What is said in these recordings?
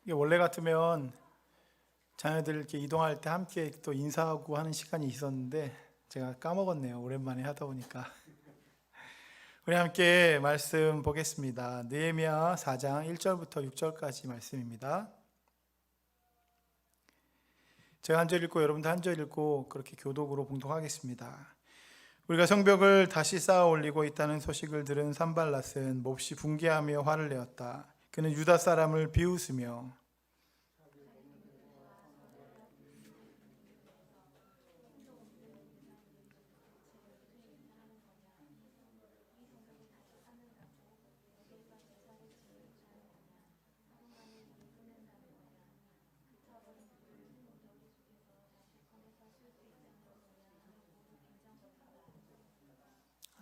이게 원래 같으면 자녀들 이렇게 이동할 때 함께 또 인사하고 하는 시간이 있었는데 제가 까먹었네요. 오랜만에 하다 보니까. 우리 함께 말씀 보겠습니다. 느헤미야 4장 1절부터 6절까지 말씀입니다. 제가 한 절 읽고 여러분도 한 절 읽고 그렇게 교독으로 봉독하겠습니다. 우리가 성벽을 다시 쌓아 올리고 있다는 소식을 들은 산발랏은 몹시 분개하며 화를 내었다. 그는 유다 사람을 비웃으며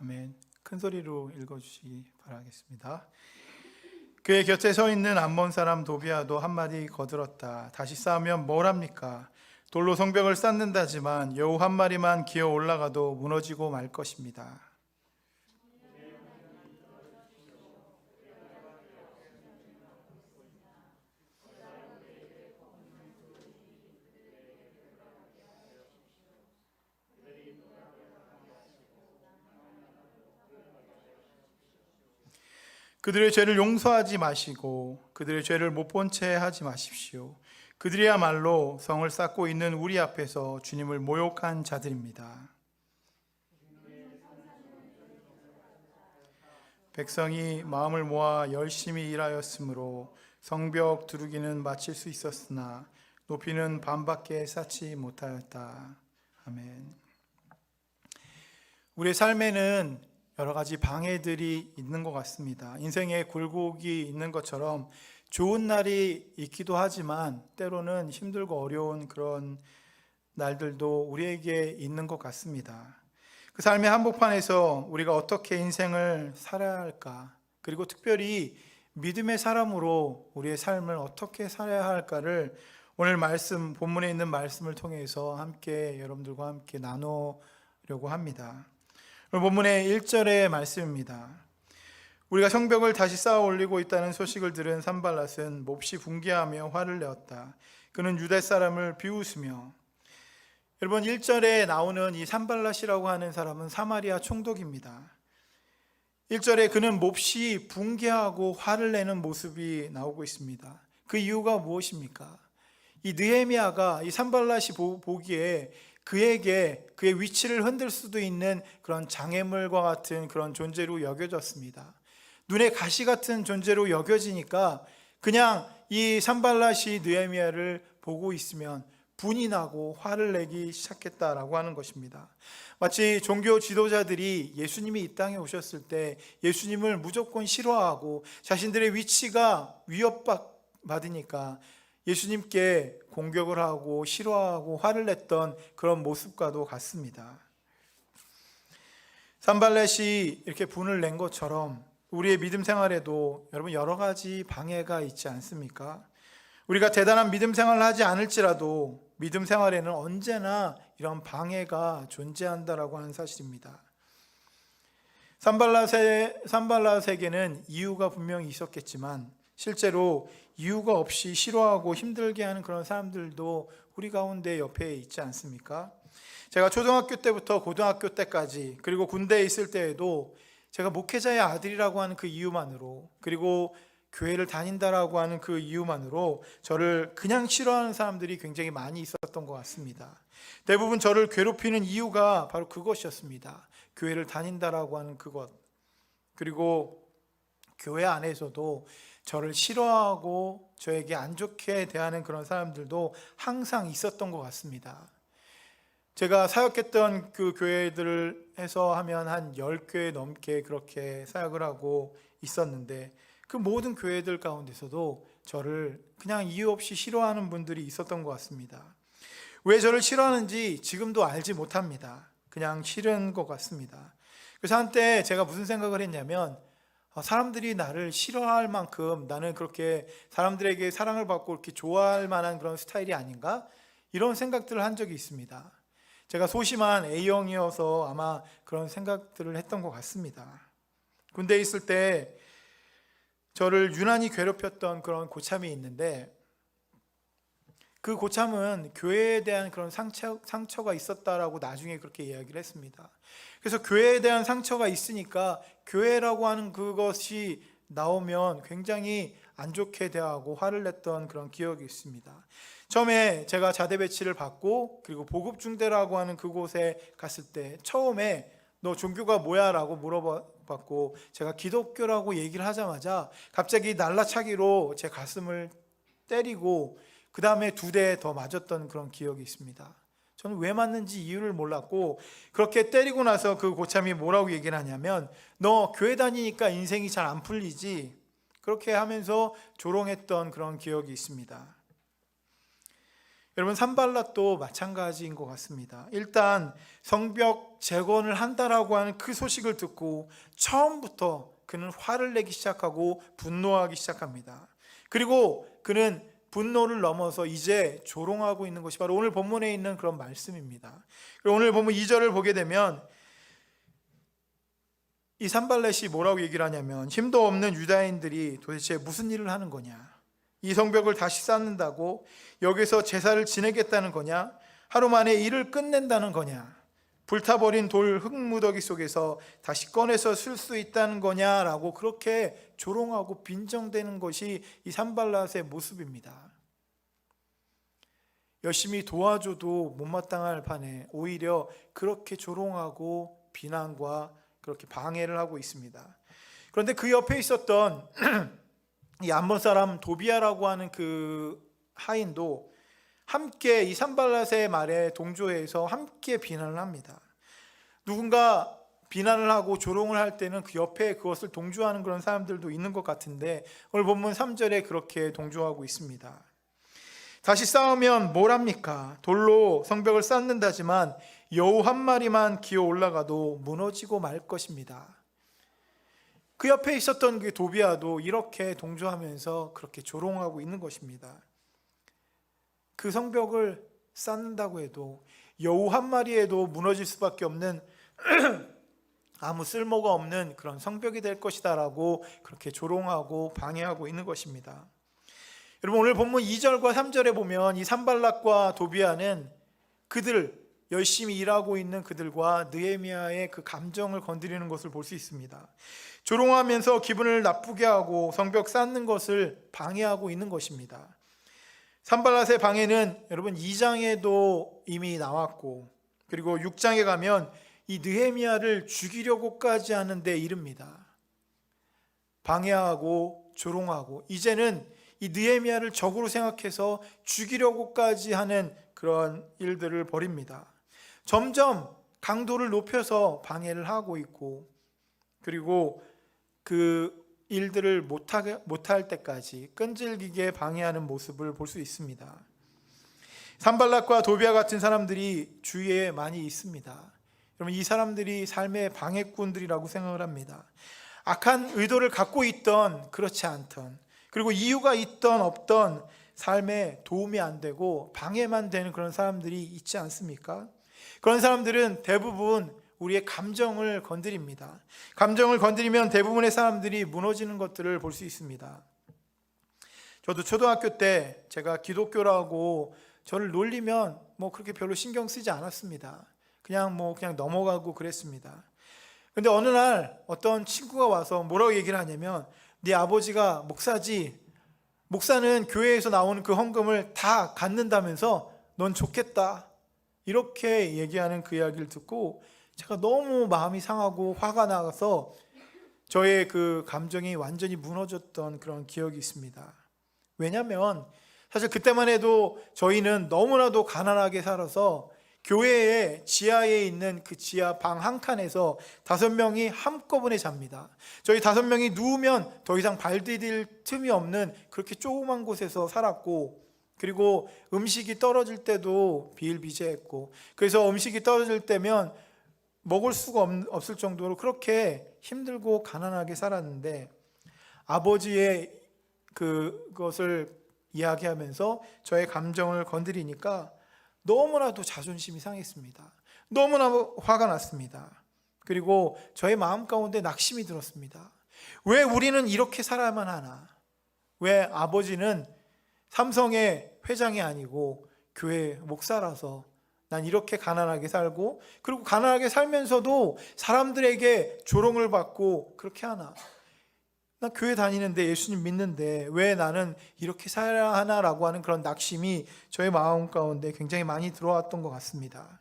아멘. 큰 소리로 읽어주시기 바라겠습니다. 그의 곁에 서 있는 암몬 사람 도비아도 한마디 거들었다. 다시 쌓으면 뭘 합니까? 돌로 성벽을 쌓는다지만 여우 한 마리만 기어 올라가도 무너지고 말 것입니다. 그들의 죄를 용서하지 마시고 그들의 죄를 못 본 채 하지 마십시오. 그들이야말로 성을 쌓고 있는 우리 앞에서 주님을 모욕한 자들입니다. 백성이 마음을 모아 열심히 일하였으므로 성벽 두르기는 마칠 수 있었으나 높이는 반밖에 쌓지 못하였다. 아멘. 우리의 삶에는 여러 가지 방해들이 있는 것 같습니다. 인생에 굴곡이 있는 것처럼 좋은 날이 있기도 하지만 때로는 힘들고 어려운 그런 날들도 우리에게 있는 것 같습니다. 그 삶의 한복판에서 우리가 어떻게 인생을 살아야 할까, 그리고 특별히 믿음의 사람으로 우리의 삶을 어떻게 살아야 할까를 오늘 말씀, 본문에 있는 말씀을 통해서 함께 여러분들과 함께 나누려고 합니다. 오늘 본문의 1절의 말씀입니다. 우리가 성벽을 다시 쌓아 올리고 있다는 소식을 들은 산발랏은 몹시 분개하며 화를 내었다. 그는 유다 사람을 비웃으며. 여러분, 1절에 나오는 이 산발랏이라고 하는 사람은 사마리아 총독입니다. 1절에 그는 몹시 분개하고 화를 내는 모습이 나오고 있습니다. 그 이유가 무엇입니까? 이 느헤미야가 이 산발랏이 보기에 그에게 그의 위치를 흔들 수도 있는 그런 장애물과 같은 그런 존재로 여겨졌습니다. 눈에 가시 같은 존재로 여겨지니까 그냥 이 산발랏이 느헤미야를 보고 있으면 분이 나고 화를 내기 시작했다라고 하는 것입니다. 마치 종교 지도자들이 예수님이 이 땅에 오셨을 때 예수님을 무조건 싫어하고 자신들의 위치가 위협받으니까 예수님께 공격을 하고 싫어하고 화를 냈던 그런 모습과도 같습니다. 산발렛이 이렇게 분을 낸 것처럼 우리의 믿음 생활에도 여러분 여러 가지 방해가 있지 않습니까? 우리가 대단한 믿음 생활을 하지 않을지라도 믿음 생활에는 언제나 이런 방해가 존재한다라고 하는 사실입니다. 산발랏에게는 이유가 분명히 있었겠지만 실제로 이유가 없이 싫어하고 힘들게 하는 그런 사람들도 우리 가운데 옆에 있지 않습니까? 제가 초등학교 때부터 고등학교 때까지 그리고 군대에 있을 때에도 제가 목회자의 아들이라고 하는 그 이유만으로 그리고 교회를 다닌다라고 하는 그 이유만으로 저를 그냥 싫어하는 사람들이 굉장히 많이 있었던 것 같습니다. 대부분 저를 괴롭히는 이유가 바로 그것이었습니다. 교회를 다닌다라고 하는 그것, 그리고 교회 안에서도 저를 싫어하고 저에게 안 좋게 대하는 그런 사람들도 항상 있었던 것 같습니다. 제가 사역했던 그 교회들을 해서 하면 한 10교회 넘게 그렇게 사역을 하고 있었는데 그 모든 교회들 가운데서도 저를 그냥 이유 없이 싫어하는 분들이 있었던 것 같습니다. 왜 저를 싫어하는지 지금도 알지 못합니다. 그냥 싫은 것 같습니다. 그래서 한때 제가 무슨 생각을 했냐면 사람들이 나를 싫어할 만큼 나는 그렇게 사람들에게 사랑을 받고 이렇게 좋아할 만한 그런 스타일이 아닌가? 이런 생각들을 한 적이 있습니다. 제가 소심한 A형이어서 아마 그런 생각들을 했던 것 같습니다. 군대에 있을 때 저를 유난히 괴롭혔던 그런 고참이 있는데 그 고참은 교회에 대한 그런 상처가 있었다라고 나중에 그렇게 이야기를 했습니다. 그래서 교회에 대한 상처가 있으니까 교회라고 하는 그것이 나오면 굉장히 안 좋게 대하고 화를 냈던 그런 기억이 있습니다. 처음에 제가 자대 배치를 받고 그리고 보급중대라고 하는 그곳에 갔을 때 처음에 너 종교가 뭐야? 라고 물어봤고 제가 기독교라고 얘기를 하자마자 갑자기 날라차기로 제 가슴을 때리고 그 다음에 2대 더 맞았던 그런 기억이 있습니다. 저는 왜 맞는지 이유를 몰랐고 그렇게 때리고 나서 그 고참이 뭐라고 얘기를 하냐면 너 교회 다니니까 인생이 잘 안 풀리지, 그렇게 하면서 조롱했던 그런 기억이 있습니다. 여러분, 산발랏도 마찬가지인 것 같습니다. 일단 성벽 재건을 한다라고 하는 그 소식을 듣고 처음부터 그는 화를 내기 시작하고 분노하기 시작합니다. 그리고 그는 분노를 넘어서 이제 조롱하고 있는 것이 바로 오늘 본문에 있는 그런 말씀입니다. 그리고 오늘 본문 2절을 보게 되면 이 산발렛이 뭐라고 얘기를 하냐면 힘도 없는 유다인들이 도대체 무슨 일을 하는 거냐, 이 성벽을 다시 쌓는다고 여기서 제사를 지내겠다는 거냐, 하루 만에 일을 끝낸다는 거냐, 불타버린 돌 흙무더기 속에서 다시 꺼내서 쓸 수 있다는 거냐라고 그렇게 조롱하고 빈정대는 것이 이 산발랏의 모습입니다. 열심히 도와줘도 못마땅할 판에 오히려 그렇게 조롱하고 비난과 그렇게 방해를 하고 있습니다. 그런데 그 옆에 있었던 이 암몬 사람 도비아라고 하는 그 하인도 함께 이 산발랏의 말에 동조해서 함께 비난을 합니다. 누군가 비난을 하고 조롱을 할 때는 그 옆에 그것을 동조하는 그런 사람들도 있는 것 같은데 오늘 본문 3절에 그렇게 동조하고 있습니다. 다시 쌓으면 뭘 합니까? 돌로 성벽을 쌓는다지만 여우 한 마리만 기어 올라가도 무너지고 말 것입니다. 그 옆에 있었던 그 도비아도 이렇게 동조하면서 그렇게 조롱하고 있는 것입니다. 그 성벽을 쌓는다고 해도 여우 한 마리에도 무너질 수밖에 없는 아무 쓸모가 없는 그런 성벽이 될 것이다 라고 그렇게 조롱하고 방해하고 있는 것입니다. 여러분, 오늘 본문 2절과 3절에 보면 이 산발랏과 도비아는 그들 열심히 일하고 있는 그들과 느헤미야의 그 감정을 건드리는 것을 볼 수 있습니다. 조롱하면서 기분을 나쁘게 하고 성벽 쌓는 것을 방해하고 있는 것입니다. 산발랏의 방해는 여러분 2장에도 이미 나왔고 그리고 6장에 가면 이 느헤미야를 죽이려고까지 하는데 이릅니다. 방해하고 조롱하고 이제는 이 느헤미야를 적으로 생각해서 죽이려고까지 하는 그런 일들을 벌입니다. 점점 강도를 높여서 방해를 하고 있고 그리고 그 일들을 못할 때까지 끈질기게 방해하는 모습을 볼 수 있습니다. 산발랏과 도비아 같은 사람들이 주위에 많이 있습니다. 여러분, 이 사람들이 삶의 방해꾼들이라고 생각을 합니다. 악한 의도를 갖고 있던 그렇지 않던 그리고 이유가 있던 없던 삶에 도움이 안 되고 방해만 되는 그런 사람들이 있지 않습니까? 그런 사람들은 대부분 우리의 감정을 건드립니다. 감정을 건드리면 대부분의 사람들이 무너지는 것들을 볼 수 있습니다. 저도 초등학교 때 제가 기독교라고 저를 놀리면 그렇게 별로 신경 쓰지 않았습니다. 그냥 넘어가고 그랬습니다. 근데 어느 날 어떤 친구가 와서 뭐라고 얘기를 하냐면 네 아버지가 목사지, 목사는 교회에서 나오는 그 헌금을 다 갖는다면서 넌 좋겠다, 이렇게 얘기하는 그 이야기를 듣고 제가 너무 마음이 상하고 화가 나서 저의 그 감정이 완전히 무너졌던 그런 기억이 있습니다. 왜냐하면 사실 그때만 해도 저희는 너무나도 가난하게 살아서 교회의 지하에 있는 그 지하 방 한 칸에서 5명이 한꺼번에 잡니다. 저희 5명이 누우면 더 이상 발 디딜 틈이 없는 그렇게 조그만 곳에서 살았고 그리고 음식이 떨어질 때도 비일비재했고 그래서 음식이 떨어질 때면 먹을 수가 없을 정도로 그렇게 힘들고 가난하게 살았는데 아버지의 그것을 이야기하면서 저의 감정을 건드리니까 너무나도 자존심이 상했습니다. 너무나 화가 났습니다. 그리고 저의 마음 가운데 낙심이 들었습니다. 왜 우리는 이렇게 살아야만 하나? 왜 아버지는 삼성의 회장이 아니고 교회 목사라서 난 이렇게 가난하게 살고, 그리고 가난하게 살면서도 사람들에게 조롱을 받고 그렇게 하나? 나 교회 다니는데, 예수님 믿는데 왜 나는 이렇게 살아야 하나라고 하는 그런 낙심이 저의 마음 가운데 굉장히 많이 들어왔던 것 같습니다.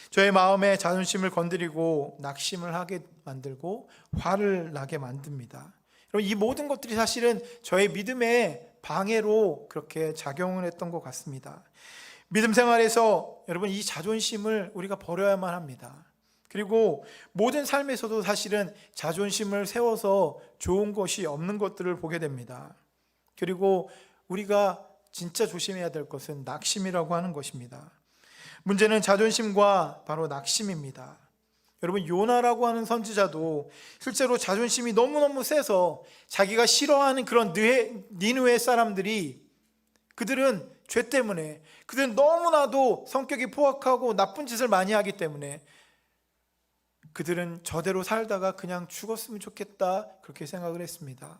저의 마음에 자존심을 건드리고 낙심을 하게 만들고 화를 나게 만듭니다. 여러분, 이 모든 것들이 사실은 저의 믿음의 방해로 그렇게 작용을 했던 것 같습니다. 믿음 생활에서 여러분, 이 자존심을 우리가 버려야만 합니다. 그리고 모든 삶에서도 사실은 자존심을 세워서 좋은 것이 없는 것들을 보게 됩니다. 그리고 우리가 진짜 조심해야 될 것은 낙심이라고 하는 것입니다. 문제는 자존심과 바로 낙심입니다. 여러분, 요나라고 하는 선지자도 실제로 자존심이 너무너무 세서 자기가 싫어하는 그런 니느웨 사람들이, 그들은 죄 때문에, 그들은 너무나도 성격이 포악하고 나쁜 짓을 많이 하기 때문에 그들은 저대로 살다가 그냥 죽었으면 좋겠다, 그렇게 생각을 했습니다.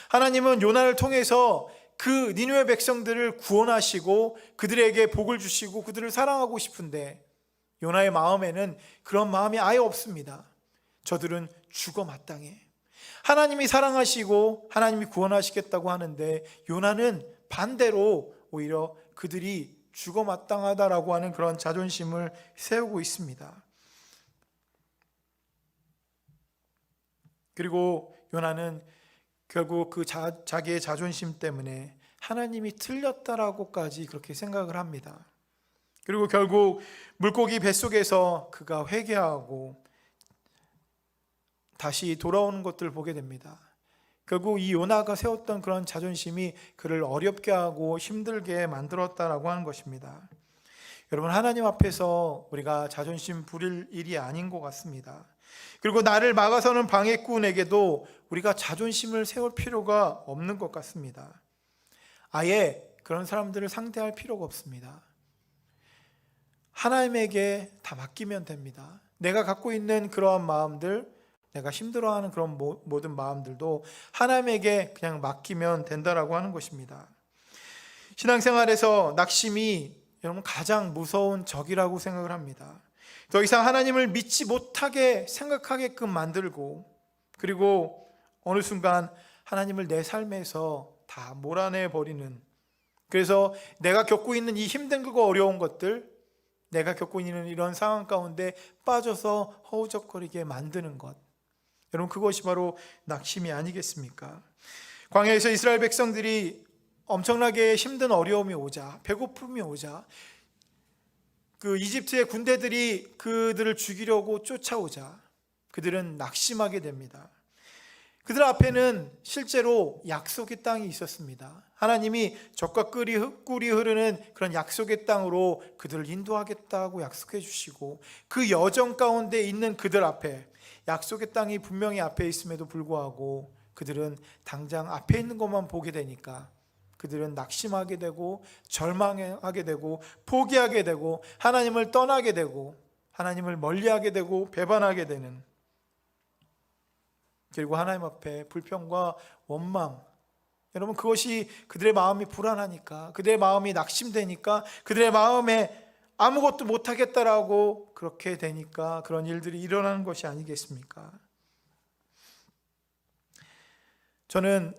하나님은 요나를 통해서 그 니느웨 백성들을 구원하시고 그들에게 복을 주시고 그들을 사랑하고 싶은데, 요나의 마음에는 그런 마음이 아예 없습니다. 저들은 죽어 마땅해. 하나님이 사랑하시고 하나님이 구원하시겠다고 하는데, 요나는 반대로 오히려 그들이 죽어 마땅하다라고 하는 그런 자존심을 세우고 있습니다. 그리고 요나는 결국 그 자기의 자존심 때문에 하나님이 틀렸다라고까지 그렇게 생각을 합니다. 그리고 결국 물고기 뱃속에서 그가 회개하고 다시 돌아오는 것들을 보게 됩니다. 결국 이 요나가 세웠던 그런 자존심이 그를 어렵게 하고 힘들게 만들었다라고 하는 것입니다. 여러분, 하나님 앞에서 우리가 자존심 부릴 일이 아닌 것 같습니다. 그리고 나를 막아서는 방해꾼에게도 우리가 자존심을 세울 필요가 없는 것 같습니다. 아예 그런 사람들을 상대할 필요가 없습니다. 하나님에게 다 맡기면 됩니다. 내가 갖고 있는 그러한 마음들, 내가 힘들어하는 그런 모든 마음들도 하나님에게 그냥 맡기면 된다라고 하는 것입니다. 신앙생활에서 낙심이 여러분 가장 무서운 적이라고 생각을 합니다. 더 이상 하나님을 믿지 못하게 생각하게끔 만들고, 그리고 어느 순간 하나님을 내 삶에서 다 몰아내 버리는, 그래서 내가 겪고 있는 이 힘들고 어려운 것들, 내가 겪고 있는 이런 상황 가운데 빠져서 허우적거리게 만드는 것, 여러분, 그것이 바로 낙심이 아니겠습니까? 광야에서 이스라엘 백성들이 엄청나게 힘든 어려움이 오자, 배고픔이 오자, 그 이집트의 군대들이 그들을 죽이려고 쫓아오자 그들은 낙심하게 됩니다. 그들 앞에는 실제로 약속의 땅이 있었습니다. 하나님이 젖과 꿀이 흐르는 그런 약속의 땅으로 그들을 인도하겠다고 약속해 주시고, 그 여정 가운데 있는 그들 앞에 약속의 땅이 분명히 앞에 있음에도 불구하고 그들은 당장 앞에 있는 것만 보게 되니까 그들은 낙심하게 되고 절망하게 되고 포기하게 되고 하나님을 떠나게 되고 하나님을 멀리하게 되고 배반하게 되는, 그리고 하나님 앞에 불평과 원망, 여러분, 그것이 그들의 마음이 불안하니까, 그들의 마음이 낙심되니까, 그들의 마음에 아무것도 못하겠다라고 그렇게 되니까 그런 일들이 일어나는 것이 아니겠습니까? 저는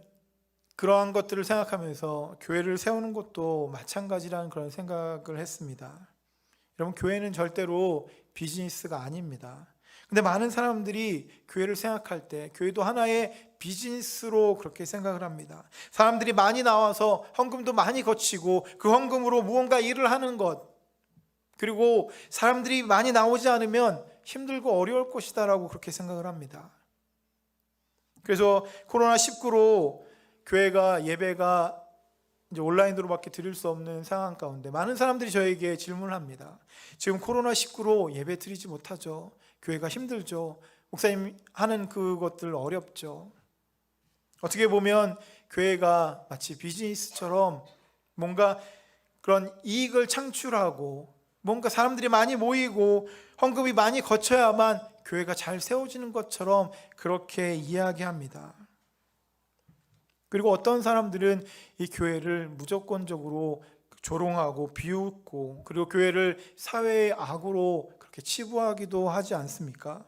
그러한 것들을 생각하면서 교회를 세우는 것도 마찬가지라는 그런 생각을 했습니다. 여러분, 교회는 절대로 비즈니스가 아닙니다. 근데 많은 사람들이 교회를 생각할 때 교회도 하나의 비즈니스로 그렇게 생각을 합니다. 사람들이 많이 나와서 헌금도 많이 거치고 그 헌금으로 무언가 일을 하는 것, 그리고 사람들이 많이 나오지 않으면 힘들고 어려울 것이다라고 그렇게 생각을 합니다. 그래서 코로나19로 교회가 예배가 이제 온라인으로밖에 드릴 수 없는 상황 가운데 많은 사람들이 저에게 질문을 합니다. 지금 코로나19로 예배 드리지 못하죠. 교회가 힘들죠. 목사님 하는 그것들 어렵죠. 어떻게 보면 교회가 마치 비즈니스처럼 뭔가 그런 이익을 창출하고 뭔가 사람들이 많이 모이고 헌금이 많이 거쳐야만 교회가 잘 세워지는 것처럼 그렇게 이야기합니다. 그리고 어떤 사람들은 이 교회를 무조건적으로 조롱하고 비웃고, 그리고 교회를 사회의 악으로 그렇게 치부하기도 하지 않습니까?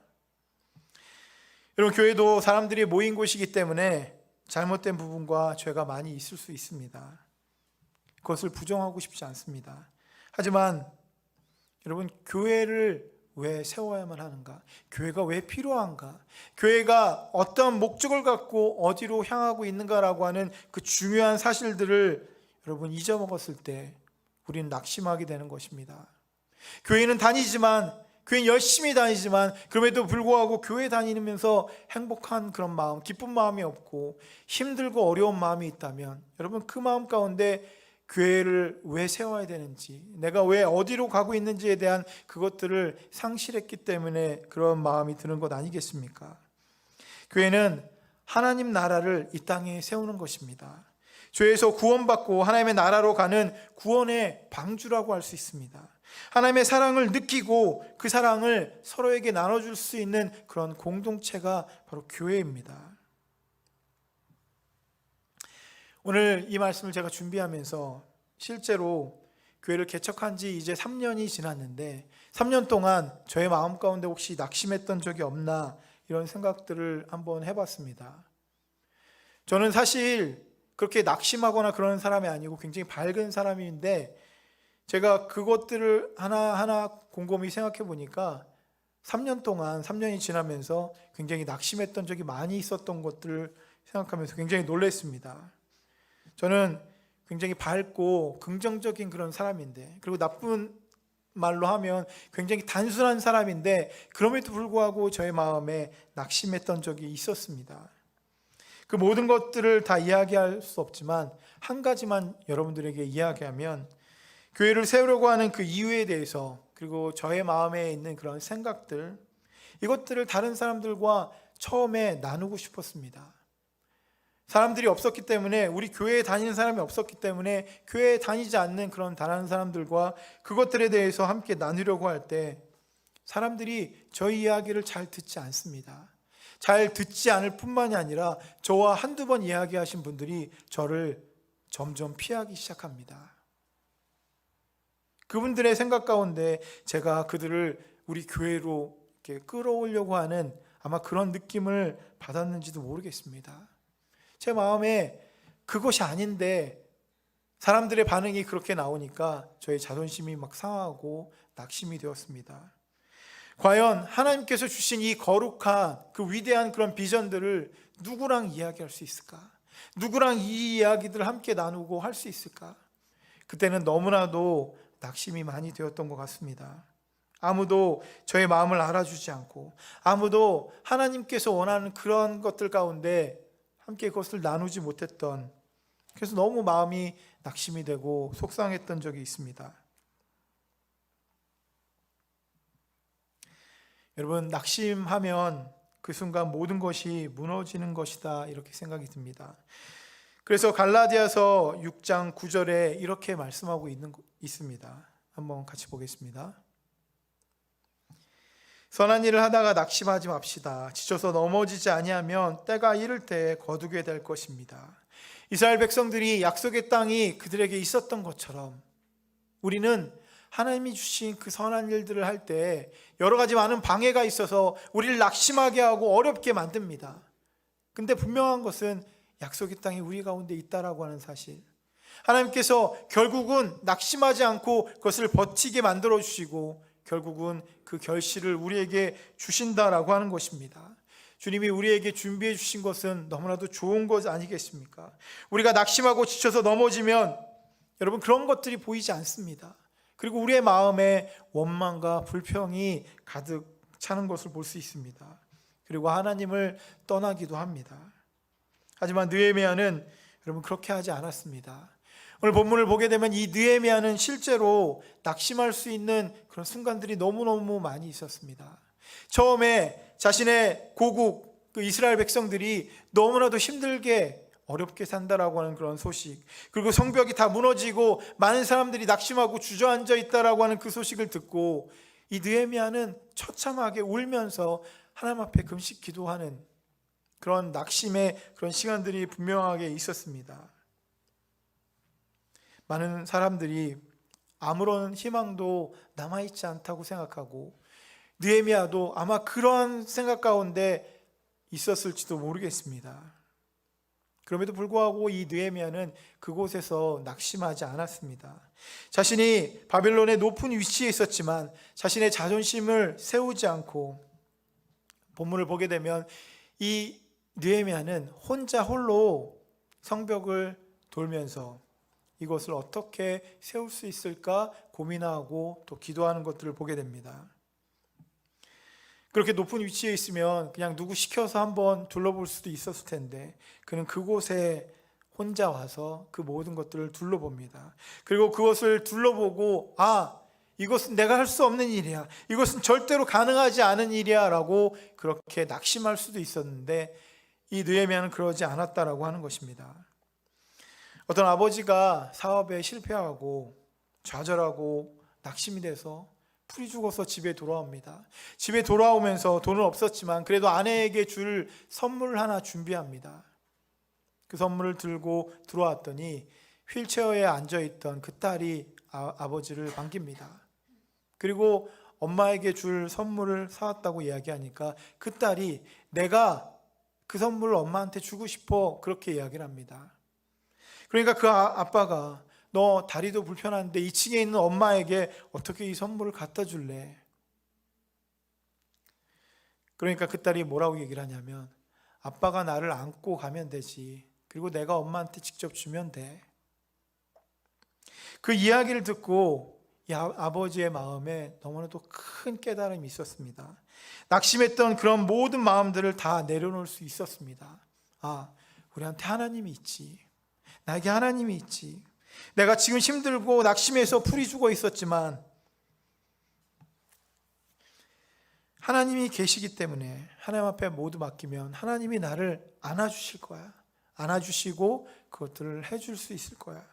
여러분, 교회도 사람들이 모인 곳이기 때문에 잘못된 부분과 죄가 많이 있을 수 있습니다. 그것을 부정하고 싶지 않습니다. 하지만 여러분, 교회를 왜 세워야만 하는가? 교회가 왜 필요한가? 교회가 어떤 목적을 갖고 어디로 향하고 있는가라고 하는 그 중요한 사실들을 여러분 잊어먹었을 때 우리는 낙심하게 되는 것입니다. 교회는 열심히 다니지만 그럼에도 불구하고 교회 다니면서 행복한 그런 마음, 기쁜 마음이 없고 힘들고 어려운 마음이 있다면 여러분, 그 마음 가운데 교회를 왜 세워야 되는지, 내가 왜 어디로 가고 있는지에 대한 그것들을 상실했기 때문에 그런 마음이 드는 것 아니겠습니까? 교회는 하나님 나라를 이 땅에 세우는 것입니다. 죄에서 구원받고 하나님의 나라로 가는 구원의 방주라고 할 수 있습니다. 하나님의 사랑을 느끼고 그 사랑을 서로에게 나눠줄 수 있는 그런 공동체가 바로 교회입니다. 오늘 이 말씀을 제가 준비하면서 실제로 교회를 개척한 지 이제 3년이 지났는데 3년 동안 저의 마음 가운데 혹시 낙심했던 적이 없나, 이런 생각들을 한번 해봤습니다. 저는 사실 그렇게 낙심하거나 그런 사람이 아니고 굉장히 밝은 사람인데, 제가 그것들을 하나하나 곰곰이 생각해 보니까 3년이 지나면서 굉장히 낙심했던 적이 많이 있었던 것들을 생각하면서 굉장히 놀랐습니다. 저는 굉장히 밝고 긍정적인 그런 사람인데, 그리고 나쁜 말로 하면 굉장히 단순한 사람인데, 그럼에도 불구하고 저의 마음에 낙심했던 적이 있었습니다. 그 모든 것들을 다 이야기할 수 없지만 한 가지만 여러분들에게 이야기하면, 교회를 세우려고 하는 그 이유에 대해서, 그리고 저의 마음에 있는 그런 생각들, 이것들을 다른 사람들과 처음에 나누고 싶었습니다. 사람들이 없었기 때문에, 우리 교회에 다니는 사람이 없었기 때문에 교회에 다니지 않는 그런 다른 사람들과 그것들에 대해서 함께 나누려고 할 때 사람들이 저희 이야기를 잘 듣지 않습니다. 잘 듣지 않을 뿐만이 아니라 저와 한두 번 이야기하신 분들이 저를 점점 피하기 시작합니다. 그분들의 생각 가운데 제가 그들을 우리 교회로 이렇게 끌어오려고 하는 아마 그런 느낌을 받았는지도 모르겠습니다. 제 마음에 그것이 아닌데 사람들의 반응이 그렇게 나오니까 저의 자존심이 막 상하고 낙심이 되었습니다. 과연 하나님께서 주신 이 거룩한 그 위대한 그런 비전들을 누구랑 이야기할 수 있을까? 누구랑 이 이야기들을 함께 나누고 할 수 있을까? 그때는 너무나도 낙심이 많이 되었던 것 같습니다. 아무도 저의 마음을 알아주지 않고, 아무도 하나님께서 원하는 그런 것들 가운데 함께 그것을 나누지 못했던, 그래서 너무 마음이 낙심이 되고 속상했던 적이 있습니다. 여러분, 낙심하면 그 순간 모든 것이 무너지는 것이다, 이렇게 생각이 듭니다. 그래서 갈라디아서 6장 9절에 이렇게 말씀하고 있습니다. 한번 같이 보겠습니다. 선한 일을 하다가 낙심하지 맙시다. 지쳐서 넘어지지 아니하면 때가 이를 때 거두게 될 것입니다. 이스라엘 백성들이 약속의 땅이 그들에게 있었던 것처럼 우리는 하나님이 주신 그 선한 일들을 할 때 여러 가지 많은 방해가 있어서 우리를 낙심하게 하고 어렵게 만듭니다. 근데 분명한 것은 약속의 땅이 우리 가운데 있다라고 하는 사실, 하나님께서 결국은 낙심하지 않고 그것을 버티게 만들어 주시고 결국은 그 결실을 우리에게 주신다라고 하는 것입니다. 주님이 우리에게 준비해 주신 것은 너무나도 좋은 것 아니겠습니까? 우리가 낙심하고 지쳐서 넘어지면 여러분 그런 것들이 보이지 않습니다. 그리고 우리의 마음에 원망과 불평이 가득 차는 것을 볼 수 있습니다. 그리고 하나님을 떠나기도 합니다. 하지만 느헤미야는 여러분 그렇게 하지 않았습니다. 오늘 본문을 보게 되면 이 느헤미야는 실제로 낙심할 수 있는 그런 순간들이 너무너무 많이 있었습니다. 처음에 자신의 고국 그 이스라엘 백성들이 너무나도 힘들게 어렵게 산다라고 하는 그런 소식, 그리고 성벽이 다 무너지고 많은 사람들이 낙심하고 주저앉아 있다라고 하는 그 소식을 듣고 이 느헤미야는 처참하게 울면서 하나님 앞에 금식 기도하는, 그런 낙심의 그런 시간들이 분명하게 있었습니다. 많은 사람들이 아무런 희망도 남아있지 않다고 생각하고 느헤미야도 아마 그러한 생각 가운데 있었을지도 모르겠습니다. 그럼에도 불구하고 이 느헤미야는 그곳에서 낙심하지 않았습니다. 자신이 바벨론의 높은 위치에 있었지만 자신의 자존심을 세우지 않고, 본문을 보게 되면 이 느헤미야는 혼자 홀로 성벽을 돌면서 이것을 어떻게 세울 수 있을까 고민하고 또 기도하는 것들을 보게 됩니다. 그렇게 높은 위치에 있으면 그냥 누구 시켜서 한번 둘러볼 수도 있었을 텐데 그는 그곳에 혼자 와서 그 모든 것들을 둘러봅니다. 그리고 그것을 둘러보고 이것은 내가 할 수 없는 일이야, 이것은 절대로 가능하지 않은 일이야 라고 그렇게 낙심할 수도 있었는데 이 느헤미야는 그러지 않았다라고 하는 것입니다. 어떤 아버지가 사업에 실패하고 좌절하고 낙심이 돼서 풀이 죽어서 집에 돌아옵니다. 집에 돌아오면서 돈은 없었지만 그래도 아내에게 줄 선물을 하나 준비합니다. 그 선물을 들고 들어왔더니 휠체어에 앉아있던 그 딸이 아버지를 반깁니다. 그리고 엄마에게 줄 선물을 사왔다고 이야기하니까 그 딸이 내가 그 선물을 엄마한테 주고 싶어 그렇게 이야기를 합니다. 그러니까 그 아빠가 너 다리도 불편한데 2층에 있는 엄마에게 어떻게 이 선물을 갖다 줄래? 그러니까 그 딸이 뭐라고 얘기를 하냐면 아빠가 나를 안고 가면 되지, 그리고 내가 엄마한테 직접 주면 돼. 그 이야기를 듣고 이 아버지의 마음에 너무나도 큰 깨달음이 있었습니다. 낙심했던 그런 모든 마음들을 다 내려놓을 수 있었습니다. 우리한테 하나님이 있지, 나에게 하나님이 있지. 내가 지금 힘들고 낙심해서 풀이 죽어 있었지만 하나님이 계시기 때문에 하나님 앞에 모두 맡기면 하나님이 나를 안아주실 거야. 안아주시고 그것들을 해줄 수 있을 거야.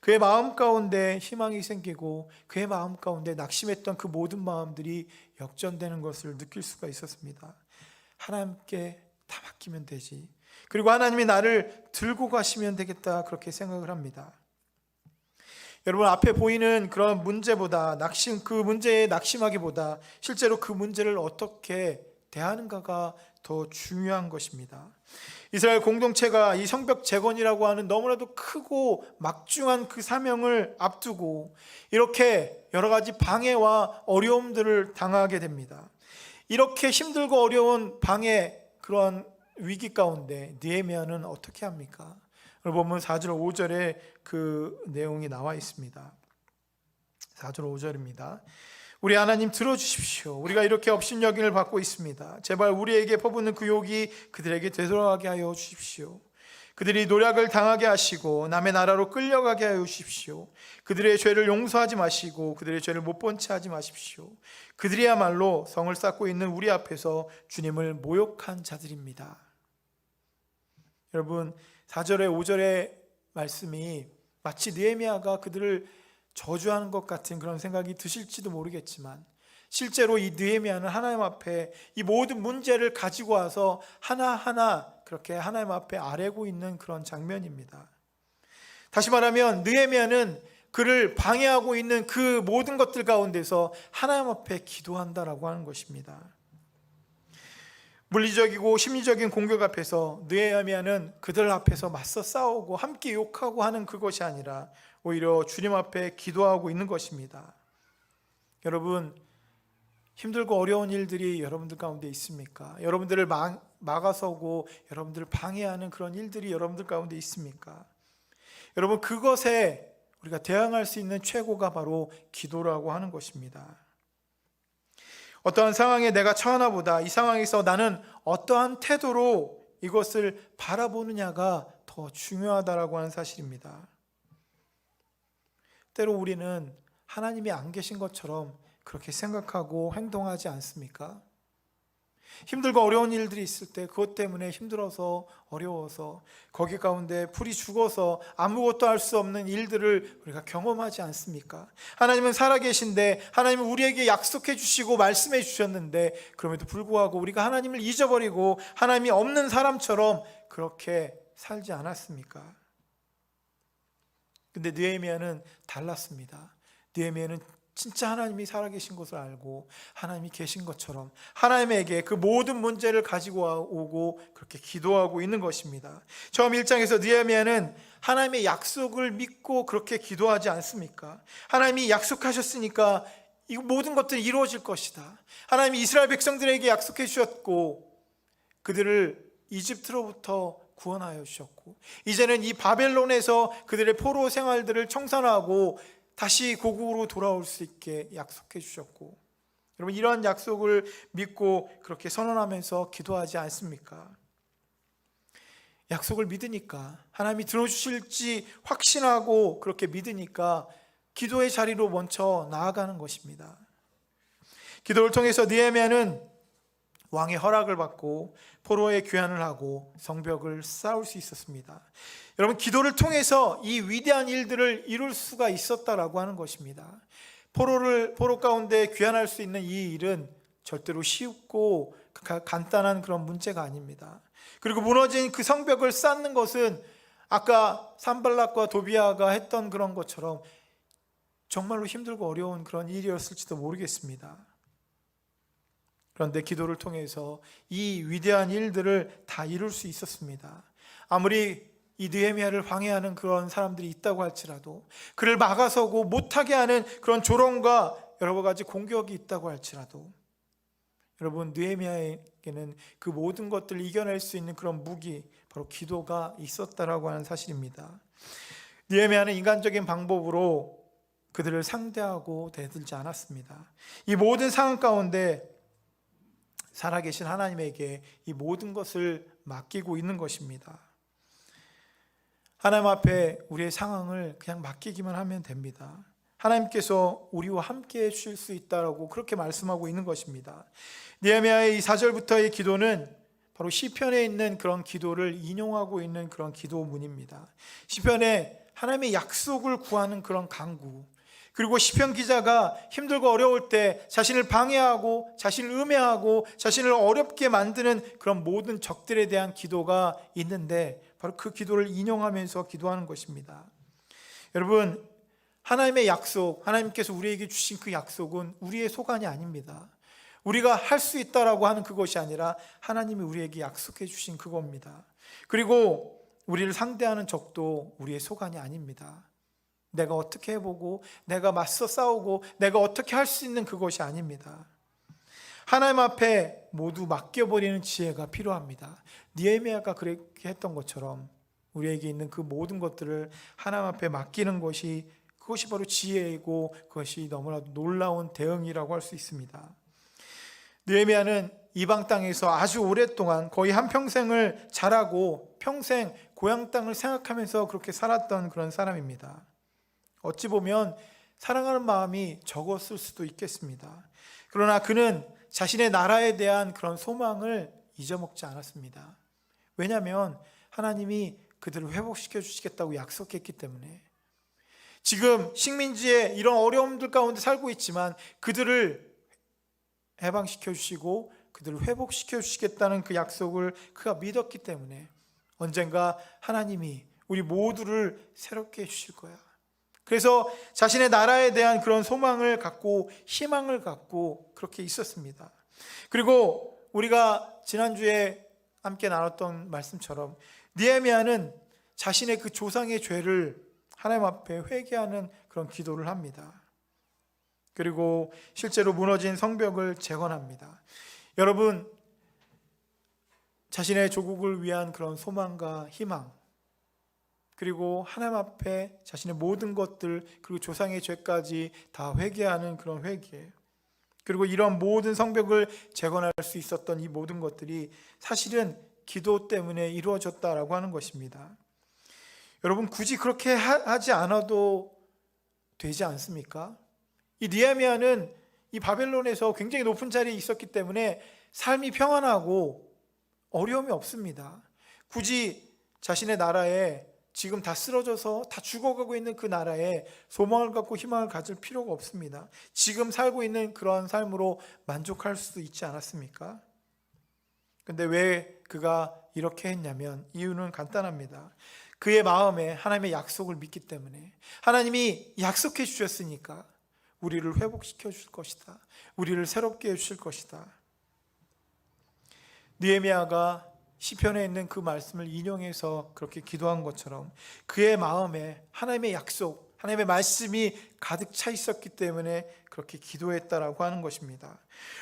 그의 마음 가운데 희망이 생기고 그의 마음 가운데 낙심했던 그 모든 마음들이 역전되는 것을 느낄 수가 있었습니다. 하나님께 다 맡기면 되지, 그리고 하나님이 나를 들고 가시면 되겠다, 그렇게 생각을 합니다. 여러분, 앞에 보이는 그런 문제보다 그 문제에 낙심하기보다 실제로 그 문제를 어떻게 대하는가가 더 중요한 것입니다. 이스라엘 공동체가 이 성벽 재건이라고 하는 너무나도 크고 막중한 그 사명을 앞두고 이렇게 여러 가지 방해와 어려움들을 당하게 됩니다. 이렇게 힘들고 어려운 방해, 그런 위기 가운데 느헤미야는 어떻게 합니까? 오늘 보면 4절 5절에 그 내용이 나와 있습니다. 4절 5절입니다. 우리 하나님 들어주십시오. 우리가 이렇게 업신여김을 받고 있습니다. 제발 우리에게 퍼붓는 그 욕이 그들에게 되돌아가게 하여 주십시오. 그들이 노략을 당하게 하시고 남의 나라로 끌려가게 하여 주십시오. 그들의 죄를 용서하지 마시고 그들의 죄를 못 본 채 하지 마십시오. 그들이야말로 성을 쌓고 있는 우리 앞에서 주님을 모욕한 자들입니다. 여러분, 4절에 5절의 말씀이 마치 느헤미야가 그들을 저주하는 것 같은 그런 생각이 드실지도 모르겠지만 실제로 이 느헤미야는 하나님 앞에 이 모든 문제를 가지고 와서 하나하나 그렇게 하나님 앞에 아뢰고 있는 그런 장면입니다. 다시 말하면 느헤미야는 그를 방해하고 있는 그 모든 것들 가운데서 하나님 앞에 기도한다라고 하는 것입니다. 물리적이고 심리적인 공격 앞에서 느헤미야는 그들 앞에서 맞서 싸우고 함께 욕하고 하는 그것이 아니라 오히려 주님 앞에 기도하고 있는 것입니다. 여러분, 힘들고 어려운 일들이 여러분들 가운데 있습니까? 여러분들을 막아서고 여러분들을 방해하는 그런 일들이 여러분들 가운데 있습니까? 여러분, 그것에 우리가 대항할 수 있는 최고가 바로 기도라고 하는 것입니다. 어떠한 상황에 내가 처하나 보다 이 상황에서 나는 어떠한 태도로 이것을 바라보느냐가 더 중요하다라고 하는 사실입니다. 때로 우리는 하나님이 안 계신 것처럼 그렇게 생각하고 행동하지 않습니까? 힘들고 어려운 일들이 있을 때 그것 때문에 힘들어서 어려워서 거기 가운데 풀이 죽어서 아무것도 할 수 없는 일들을 우리가 경험하지 않습니까? 하나님은 살아계신데 하나님은 우리에게 약속해 주시고 말씀해 주셨는데 그럼에도 불구하고 우리가 하나님을 잊어버리고 하나님이 없는 사람처럼 그렇게 살지 않았습니까? 근데 느헤미야는 달랐습니다. 느헤미야는 진짜 하나님이 살아계신 것을 알고 하나님이 계신 것처럼 하나님에게 그 모든 문제를 가지고 오고 그렇게 기도하고 있는 것입니다. 처음 1장에서 느헤미야는 하나님의 약속을 믿고 그렇게 기도하지 않습니까? 하나님이 약속하셨으니까 이 모든 것들이 이루어질 것이다. 하나님이 이스라엘 백성들에게 약속해 주셨고 그들을 이집트로부터 구원하여 주셨고 이제는 이 바벨론에서 그들의 포로 생활들을 청산하고 다시 고국으로 돌아올 수 있게 약속해 주셨고, 여러분 이러한 약속을 믿고 그렇게 선언하면서 기도하지 않습니까? 약속을 믿으니까 하나님이 들어주실지 확신하고 그렇게 믿으니까 기도의 자리로 먼저 나아가는 것입니다. 기도를 통해서 느헤미야는 왕의 허락을 받고 포로의 귀환을 하고 성벽을 쌓을 수 있었습니다. 여러분 기도를 통해서 이 위대한 일들을 이룰 수가 있었다라고 하는 것입니다. 포로 가운데 귀환할 수 있는 이 일은 절대로 쉽고 간단한 그런 문제가 아닙니다. 그리고 무너진 그 성벽을 쌓는 것은 아까 산발락과 도비아가 했던 그런 것처럼 정말로 힘들고 어려운 그런 일이었을지도 모르겠습니다. 그런데 기도를 통해서 이 위대한 일들을 다 이룰 수 있었습니다. 아무리 이 느헤미야를 방해하는 그런 사람들이 있다고 할지라도, 그를 막아서고 못하게 하는 그런 조롱과 여러 가지 공격이 있다고 할지라도, 여러분 느헤미야에게는 그 모든 것들을 이겨낼 수 있는 그런 무기, 바로 기도가 있었다라고 하는 사실입니다. 느헤미야는 인간적인 방법으로 그들을 상대하고 대들지 않았습니다. 이 모든 상황 가운데 살아계신 하나님에게 이 모든 것을 맡기고 있는 것입니다. 하나님 앞에 우리의 상황을 그냥 맡기기만 하면 됩니다. 하나님께서 우리와 함께 해주실 수 있다라고 그렇게 말씀하고 있는 것입니다. 느헤미야의 이 4절부터의 기도는 바로 시편에 있는 그런 기도를 인용하고 있는 그런 기도문입니다. 시편에 하나님의 약속을 구하는 그런 간구, 그리고 시편 기자가 힘들고 어려울 때 자신을 방해하고 자신을 음해하고 자신을 어렵게 만드는 그런 모든 적들에 대한 기도가 있는데 바로 그 기도를 인용하면서 기도하는 것입니다. 여러분 하나님의 약속, 하나님께서 우리에게 주신 그 약속은 우리의 소관이 아닙니다. 우리가 할 수 있다라고 하는 그것이 아니라 하나님이 우리에게 약속해 주신 그겁니다. 그리고 우리를 상대하는 적도 우리의 소관이 아닙니다. 내가 어떻게 해보고 내가 맞서 싸우고 내가 어떻게 할 수 있는 그것이 아닙니다. 하나님 앞에 모두 맡겨버리는 지혜가 필요합니다. 느헤미야가 그렇게 했던 것처럼 우리에게 있는 그 모든 것들을 하나님 앞에 맡기는 것이, 그것이 바로 지혜이고 그것이 너무나도 놀라운 대응이라고 할 수 있습니다. 느헤미야는 이방 땅에서 아주 오랫동안 거의 한평생을 자라고 평생 고향 땅을 생각하면서 그렇게 살았던 그런 사람입니다. 어찌 보면 사랑하는 마음이 적었을 수도 있겠습니다. 그러나 그는 자신의 나라에 대한 그런 소망을 잊어먹지 않았습니다. 왜냐하면 하나님이 그들을 회복시켜 주시겠다고 약속했기 때문에. 지금 식민지의 이런 어려움들 가운데 살고 있지만 그들을 해방시켜 주시고 그들을 회복시켜 주시겠다는 그 약속을 그가 믿었기 때문에 언젠가 하나님이 우리 모두를 새롭게 해주실 거야. 그래서 자신의 나라에 대한 그런 소망을 갖고 희망을 갖고 그렇게 있었습니다. 그리고 우리가 지난주에 함께 나눴던 말씀처럼 느헤미야는 자신의 그 조상의 죄를 하나님 앞에 회개하는 그런 기도를 합니다. 그리고 실제로 무너진 성벽을 재건합니다. 여러분, 자신의 조국을 위한 그런 소망과 희망, 그리고 하나님 앞에 자신의 모든 것들, 그리고 조상의 죄까지 다 회개하는 그런 회개, 그리고 이런 모든 성벽을 재건할 수 있었던 이 모든 것들이 사실은 기도 때문에 이루어졌다라고 하는 것입니다. 여러분, 굳이 그렇게 하지 않아도 되지 않습니까? 이 느헤미야는 이 바벨론에서 굉장히 높은 자리에 있었기 때문에 삶이 평안하고 어려움이 없습니다. 굳이 자신의 나라에 지금 다 쓰러져서 다 죽어가고 있는 그 나라에 소망을 갖고 희망을 가질 필요가 없습니다. 지금 살고 있는 그런 삶으로 만족할 수도 있지 않았습니까? 근데 왜 그가 이렇게 했냐면 이유는 간단합니다. 그의 마음에 하나님의 약속을 믿기 때문에, 하나님이 약속해 주셨으니까 우리를 회복시켜 줄 것이다, 우리를 새롭게 해 주실 것이다. 느헤미야가 시편에 있는 그 말씀을 인용해서 그렇게 기도한 것처럼 그의 마음에 하나님의 약속, 하나님의 말씀이 가득 차 있었기 때문에 그렇게 기도했다라고 하는 것입니다.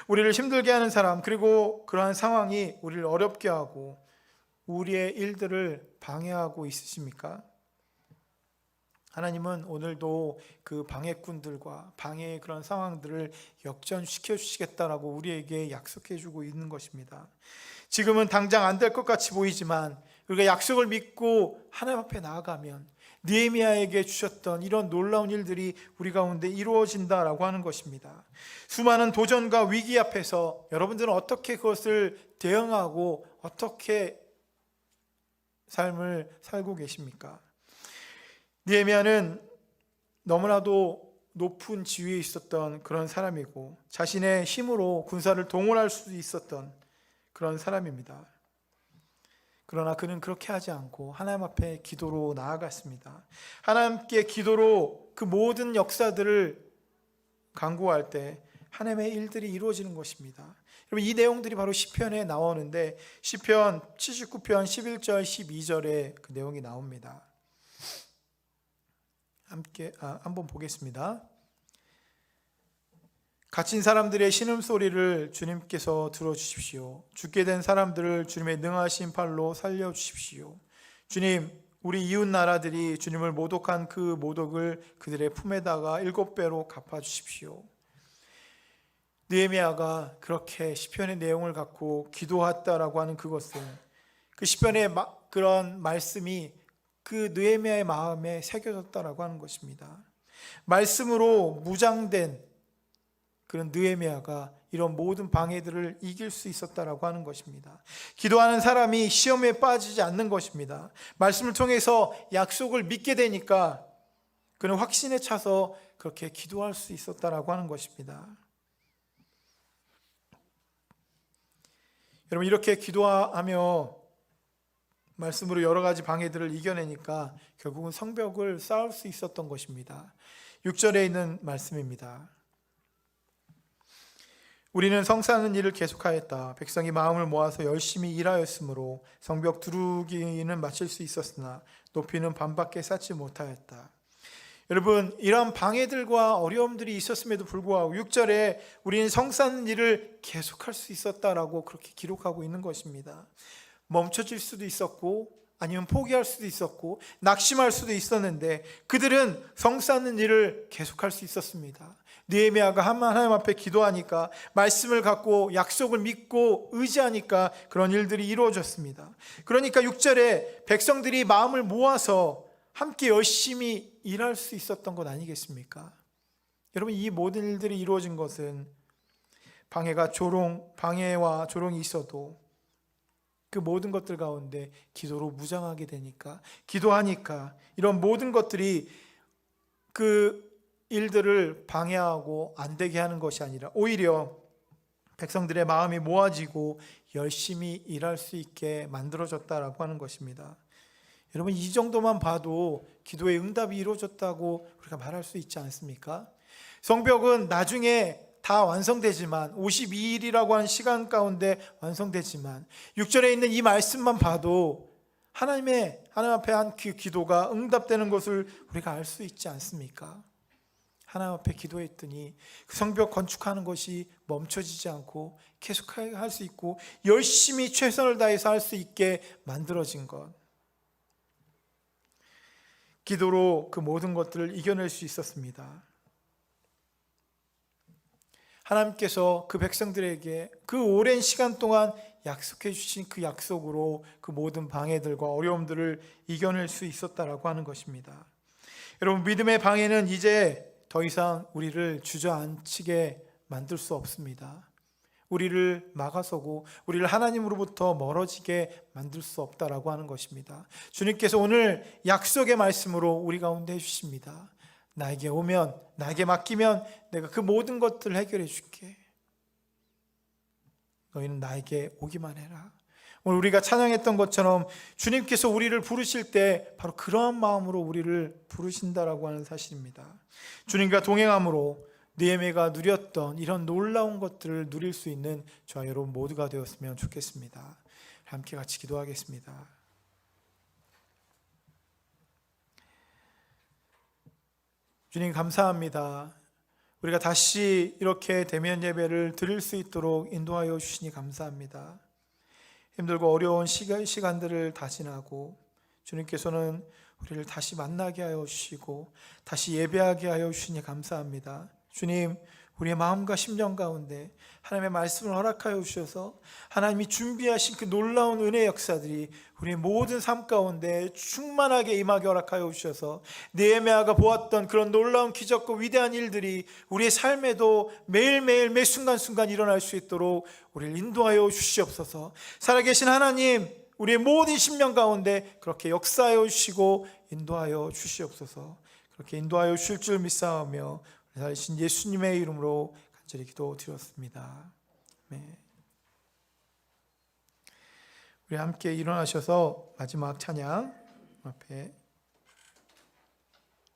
우리를 힘들게 하는 사람, 그리고 그러한 상황이 우리를 어렵게 하고 우리의 일들을 방해하고 있으십니까? 하나님은 오늘도 그 방해꾼들과 방해의 그런 상황들을 역전시켜 주시겠다라고 우리에게 약속해 주고 있는 것입니다. 지금은 당장 안 될 것 같이 보이지만 우리가 약속을 믿고 하나님 앞에 나아가면 느헤미야에게 주셨던 이런 놀라운 일들이 우리 가운데 이루어진다라고 하는 것입니다. 수많은 도전과 위기 앞에서 여러분들은 어떻게 그것을 대응하고 어떻게 삶을 살고 계십니까? 느헤미야는 너무나도 높은 지위에 있었던 그런 사람이고 자신의 힘으로 군사를 동원할 수 있었던 그런 사람입니다. 그러나 그는 그렇게 하지 않고 하나님 앞에 기도로 나아갔습니다. 하나님께 기도로 그 모든 역사들을 간구할 때 하나님의 일들이 이루어지는 것입니다. 여러분, 이 내용들이 바로 시편에 나오는데 시편 79편 11절 12절에 그 내용이 나옵니다. 함께 한번 보겠습니다. 갇힌 사람들의 신음소리를 주님께서 들어주십시오. 죽게 된 사람들을 주님의 능하신 팔로 살려주십시오. 주님, 우리 이웃 나라들이 주님을 모독한 그 모독을 그들의 품에다가 7배로 갚아주십시오. 느헤미야가 그렇게 시편의 내용을 갖고 기도했다라고 하는 그것은 그 시편의 그런 말씀이 그 느헤미야의 마음에 새겨졌다라고 하는 것입니다. 말씀으로 무장된 그런 느헤미야가 이런 모든 방해들을 이길 수 있었다라고 하는 것입니다. 기도하는 사람이 시험에 빠지지 않는 것입니다. 말씀을 통해서 약속을 믿게 되니까 그는 확신에 차서 그렇게 기도할 수 있었다라고 하는 것입니다. 여러분, 이렇게 기도하며 말씀으로 여러 가지 방해들을 이겨내니까 결국은 성벽을 쌓을 수 있었던 것입니다. 6절에 있는 말씀입니다. 우리는 성 쌓는 일을 계속하였다. 백성이 마음을 모아서 열심히 일하였으므로 성벽 두르기는 마칠 수 있었으나 높이는 반밖에 쌓지 못하였다. 여러분, 이러한 방해들과 어려움들이 있었음에도 불구하고 6절에 우리는 성 쌓는 일을 계속할 수 있었다라고 그렇게 기록하고 있는 것입니다. 멈춰질 수도 있었고 아니면 포기할 수도 있었고 낙심할 수도 있었는데 그들은 성 쌓는 일을 계속할 수 있었습니다. 느헤미야가 하나님 앞에 기도하니까, 말씀을 갖고 약속을 믿고 의지하니까 그런 일들이 이루어졌습니다. 그러니까 6절에 백성들이 마음을 모아서 함께 열심히 일할 수 있었던 것 아니겠습니까? 여러분, 이 모든 일들이 이루어진 것은 방해와 조롱이 있어도 그 모든 것들 가운데 기도로 무장하게 되니까, 기도하니까 이런 모든 것들이 그 일들을 방해하고 안 되게 하는 것이 아니라 오히려 백성들의 마음이 모아지고 열심히 일할 수 있게 만들어졌다라고 하는 것입니다. 여러분, 이 정도만 봐도 기도의 응답이 이루어졌다고 우리가 말할 수 있지 않습니까? 성벽은 나중에 다 완성되지만 52일이라고 하는 시간 가운데 완성되지만 6절에 있는 이 말씀만 봐도 하나님 앞에 한 그 기도가 응답되는 것을 우리가 알 수 있지 않습니까? 하나님 앞에 기도했더니 그 성벽 건축하는 것이 멈춰지지 않고 계속 할 수 있고 열심히 최선을 다해서 할 수 있게 만들어진 것, 기도로 그 모든 것들을 이겨낼 수 있었습니다. 하나님께서 그 백성들에게 그 오랜 시간 동안 약속해 주신 그 약속으로 그 모든 방해들과 어려움들을 이겨낼 수 있었다라고 하는 것입니다. 여러분, 믿음의 방해는 이제 더 이상 우리를 주저앉히게 만들 수 없습니다. 우리를 막아서고 우리를 하나님으로부터 멀어지게 만들 수 없다라고 하는 것입니다. 주님께서 오늘 약속의 말씀으로 우리 가운데 해주십니다. 나에게 오면, 나에게 맡기면 내가 그 모든 것들을 해결해 줄게. 너희는 나에게 오기만 해라. 오늘 우리가 찬양했던 것처럼 주님께서 우리를 부르실 때 바로 그러한 마음으로 우리를 부르신다라고 하는 사실입니다. 주님과 동행함으로 느헤미야가 누렸던 이런 놀라운 것들을 누릴 수 있는 저와 여러분 모두가 되었으면 좋겠습니다. 함께 같이 기도하겠습니다. 주님 감사합니다. 우리가 다시 이렇게 대면 예배를 드릴 수 있도록 인도하여 주시니 감사합니다. 힘들고 어려운 시간들을 다 지나고 주님께서는 우리를 다시 만나게 하여 주시고 다시 예배하게 하여 주시니 감사합니다. 주님, 우리의 마음과 심령 가운데 하나님의 말씀을 허락하여 주셔서 하나님이 준비하신 그 놀라운 은혜 역사들이 우리의 모든 삶 가운데 충만하게 임하게 허락하여 주셔서 느헤미야가 보았던 그런 놀라운 기적과 위대한 일들이 우리의 삶에도 매일매일 매 순간순간 일어날 수 있도록 우리를 인도하여 주시옵소서. 살아계신 하나님, 우리의 모든 심령 가운데 그렇게 역사하여 주시고 인도하여 주시옵소서. 그렇게 인도하여 주실 줄 믿사오며 살아계신 예수님의 이름으로 간절히 기도드렸습니다. 네. 우리 함께 일어나셔서 마지막 찬양 앞에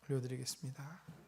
올려드리겠습니다.